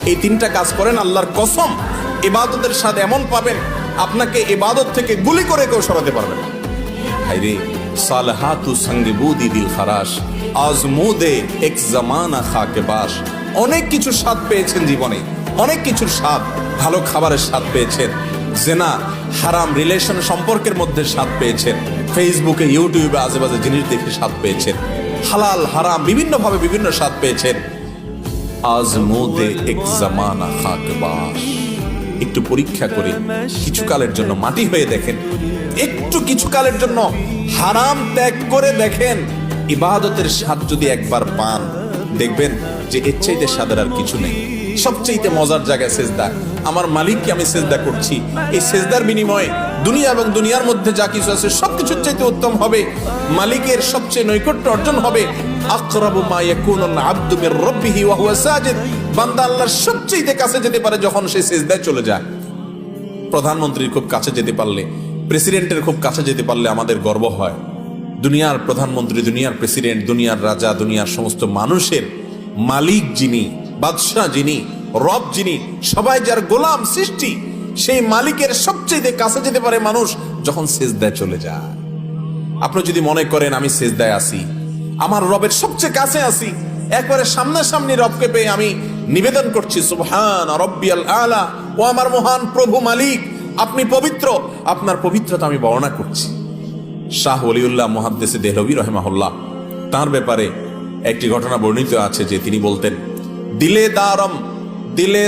এই তিনটা কাজ করেন, আল্লাহর কসম ইবাদতের স্বাদ এমন পাবেন আপনাকে ইবাদত থেকে গুলি করে কেউ সরাতে পারবে না। হায়রে সালহাতু সঙ্গে বুদি দিল খারাস আজমুদে এক জামানা খাকে বাস। অনেক কিছু স্বাদ পেয়েছেন জীবনে, অনেক কিছুর স্বাদ, ভালো খাবারের স্বাদ পেয়েছেন, জেনা হারাম রিলেশন সম্পর্কের মধ্যে স্বাদ পেয়েছেন, ফেসবুকে ইউটিউবে আজেবাজে জিনিস দেখে স্বাদ পেয়েছেন, হালাল হারাম বিভিন্ন ভাবে বিভিন্ন স্বাদ পেয়েছেন। আজমুদে এক জামানা খাকে বাস। একটু পরীক্ষা করে কিছুকালের জন্য মাটি হয়ে দেখেন, একটু কিছুকালের জন্য হারাম ত্যাগ করে দেখেন, ইবাদতের স্বাদ যদি একবার পান দেখবেন যে এর চাইতে স্বাদের আর কিছু নেই। সবচেয়ে মজার জায়গায় সেজদা। আমার মালিককে আমি সেজদা করছি, এই সেজদার বিনিময়ে দুনিয়া এবং দুনিয়ার মধ্যে যা কিছু আছে সবকিছুর চাইতে উত্তম হবে, মালিকের সবচেয়ে নৈকট্য অর্জন হবে। আকরাবু মা ইয়াকুনুল আবদু মির রাব্বিহি ওয়া হুয়া সাজিদ। বান্দা আল্লাহর সবচেয়ে কাছে যেতে পারে যখন সে সেজদায় চলে যায়। প্রধানমন্ত্রীর খুব কাছে যেতে পারলে, প্রেসিডেন্টের খুব কাছে যেতে পারলে আমাদের গর্ব হয়। দুনিয়ার প্রধানমন্ত্রী, দুনিয়ার প্রেসিডেন্ট, দুনিয়ার রাজা, দুনিয়ার সমস্ত মানুষের মালিক যিনি, বাদশাহ যিনি, রব যিনি, সবাই যার গোলাম সৃষ্টি, সেই মালিকের সবচেয়ে কাছে যেতে পারে মানুষ যখন সেজদায় চলে যায়। আপনি যদি মনে করেন আমি সেজদায় আসি, আমার রবের সবচেয়ে কাছে আসি, একবারে সামনাসামনি রবকে পেয়ে আমি নিবেদন করছি সুবহান রাব্বিয়াল আলা, ও আমার মহান প্রভু মালিক আপনি পবিত্র, আপনার পবিত্রতা আমি বর্ণনা করছি। শাহ ওলিউল্লাহ মুহাদ্দিস দেহলভী রাহিমাহুল্লাহ, তার ব্যাপারে একটি ঘটনা বর্ণিত আছে যে তিনি বলতেন, দিলে দারম দিলে